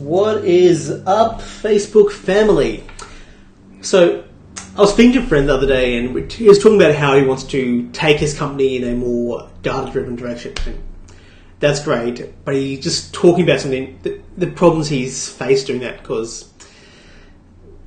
What is up, Facebook family? So, I was speaking to a friend the other day and he was talking about how he wants to take his company in a more data-driven direction. And that's great, but he's just talking about something, the problems he's faced doing that, because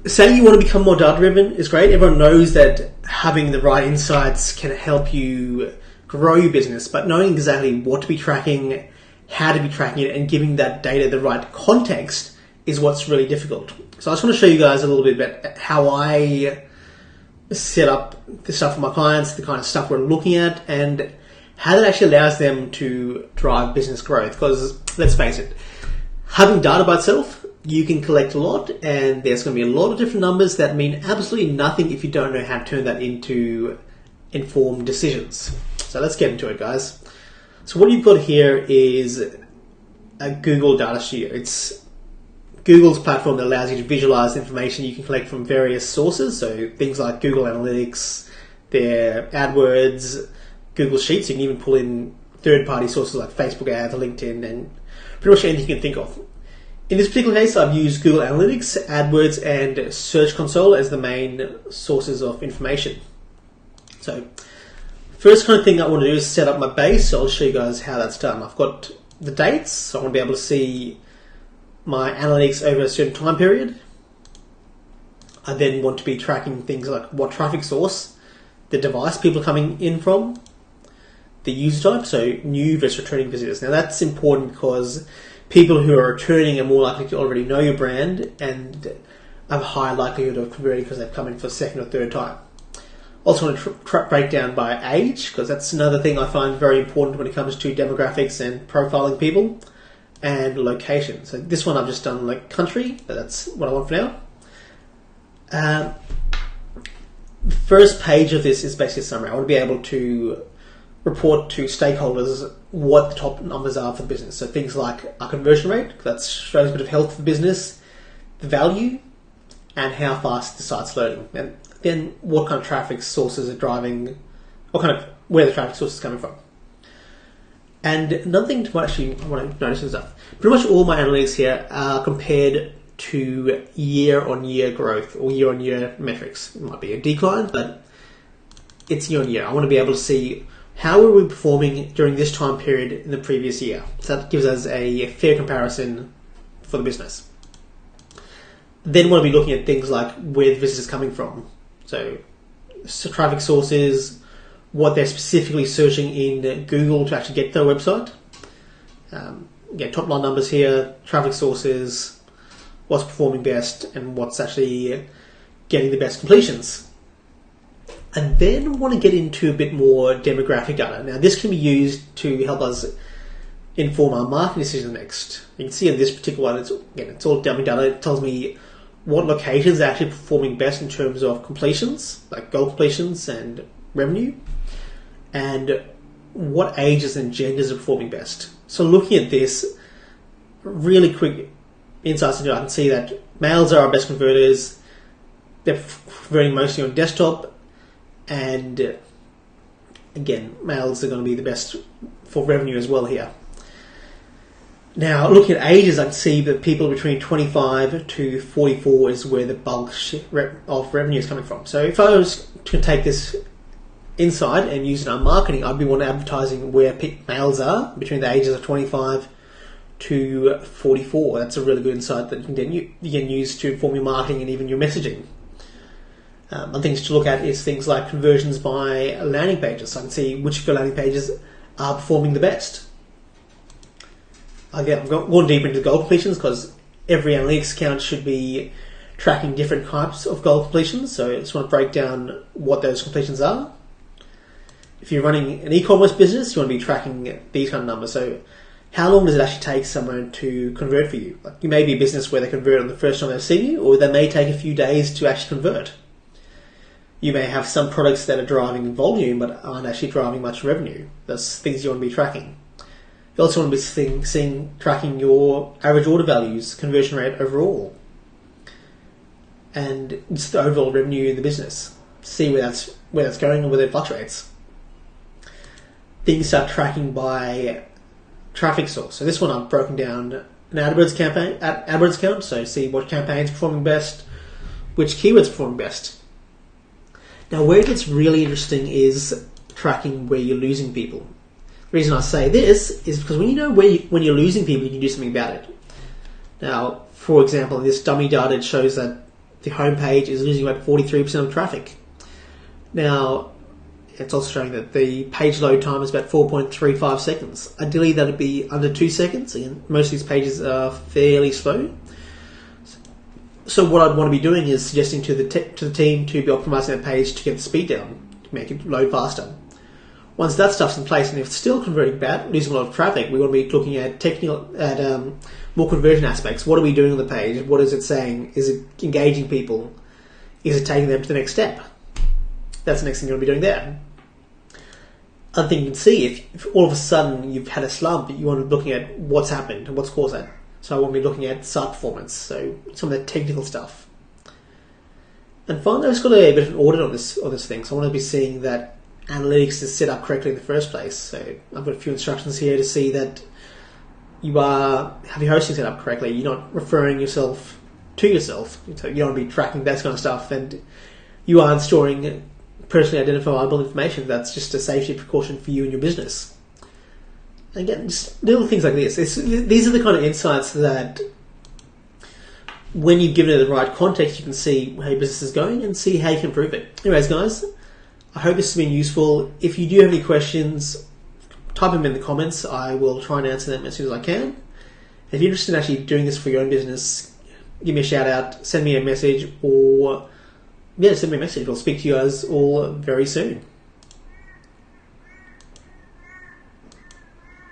saying you want to become more data-driven is great. Everyone knows that having the right insights can help you grow your business, but knowing exactly what to be tracking, how to be tracking it, and giving that data the right context is what's really difficult. So I just want to show you guys a little bit about how I set up the stuff for my clients, the kind of stuff we're looking at, and how that actually allows them to drive business growth. Because let's face it, having data by itself, you can collect a lot, and there's going to be a lot of different numbers that mean absolutely nothing if you don't know how to turn that into informed decisions. So let's get into it, guys. So what you've got here is a Google Data Studio. It's Google's platform that allows you to visualize information you can collect from various sources. So things like Google Analytics, their AdWords, Google Sheets. You can even pull in third-party sources like Facebook ads, LinkedIn, and pretty much anything you can think of. In this particular case, I've used Google Analytics, AdWords, and Search Console as the main sources of information. So first kind of thing I want to do is set up my base. So I'll show you guys how that's done. I've got the dates, so I want to be able to see my analytics over a certain time period. I then want to be tracking things like what traffic source, the device people are coming in from, the user type, so new versus returning visitors. Now that's important because people who are returning are more likely to already know your brand and have a higher likelihood of converting because they've come in for a second or third time. Also want to break down by age, because that's another thing I find very important when it comes to demographics and profiling people, and location. So this one I've just done like country, but that's what I want for now. The first page of this is basically a summary. I want to be able to report to stakeholders what the top numbers are for the business. So things like our conversion rate, that shows a bit of health for the business, the value, and how fast the site's loading. And then what kind of traffic sources are driving, where the traffic source is coming from. And another thing to actually I want to notice is that pretty much all my analytics here are compared to year-on-year growth or year-on-year metrics. It might be a decline, but it's year-on-year. I want to be able to see how are we performing during this time period in the previous year. So that gives us a fair comparison for the business. Then we'll be looking at things like where the visitors coming from. So traffic sources, what they're specifically searching in Google to actually get to their website. Top line numbers here, traffic sources, what's performing best, and what's actually getting the best completions. And then want to get into a bit more demographic data. Now this can be used to help us inform our marketing decisions next. You can see in this particular one, it's all dummy data. It tells me what locations are actually performing best in terms of completions, like goal completions and revenue, and what ages and genders are performing best. So looking at this, really quick insights into it, I can see that males are our best converters. They're converting mostly on desktop, and again, males are going to be the best for revenue as well here. Now, looking at ages, I can see that people between 25 to 44 is where the bulk of revenue is coming from. So if I was to take this insight and use it in our marketing, I'd be wanting advertising where males are between the ages of 25 to 44. That's a really good insight that you can use to inform your marketing and even your messaging. Other things to look at is things like conversions by landing pages. So I can see which of your landing pages are performing the best. Again, I'm going deeper into goal completions because every analytics account should be tracking different types of goal completions. So I just want to break down what those completions are. If you're running an e-commerce business, you want to be tracking these kind of numbers. So how long does it actually take someone to convert for you? Like you may be a business where they convert on the first time they've seen you, or they may take a few days to actually convert. You may have some products that are driving volume but aren't actually driving much revenue. That's things you want to be tracking. You also want to be tracking your average order values, conversion rate overall, and just the overall revenue in the business. See where that's going and whether it fluctuates. Things start tracking by traffic source. So this one I've broken down an AdWords campaign, AdWords account, so see what campaigns performing best, which keywords performing best. Now, where it gets really interesting is tracking where you're losing people. The reason I say this is because when you know when you're losing people, you can do something about it. Now, for example, in this dummy data, it shows that the homepage is losing about 43% of traffic. Now, it's also showing that the page load time is about 4.35 seconds. Ideally, that would be under 2 seconds. Again, most of these pages are fairly slow. So what I'd want to be doing is suggesting to the team to be optimizing that page to get the speed down, to make it load faster. Once that stuff's in place, and if it's still converting bad, losing a lot of traffic, we want to be looking at more conversion aspects. What are we doing on the page? What is it saying? Is it engaging people? Is it taking them to the next step? That's the next thing you're going to be doing there. Other thing you can see, if all of a sudden you've had a slump, you want to be looking at what's happened and what's caused that. So I want to be looking at site performance, so some of that technical stuff. And finally, I've just got a bit of an audit on this thing. So I want to be seeing that analytics is set up correctly in the first place. So I've got a few instructions here to see that you have your hosting set up correctly. You're not referring yourself to yourself. So you don't want to be tracking that kind of stuff, and you aren't storing personally identifiable information. That's just a safety precaution for you and your business. And again, just little things like this. These are the kind of insights that, when you've given it the right context, you can see how your business is going and see how you can improve it. Anyways, guys, I hope this has been useful. If you do have any questions, type them in the comments. I will try and answer them as soon as I can. If you're interested in actually doing this for your own business, give me a shout out, send me a message, or send me a message. I'll speak to you guys all very soon.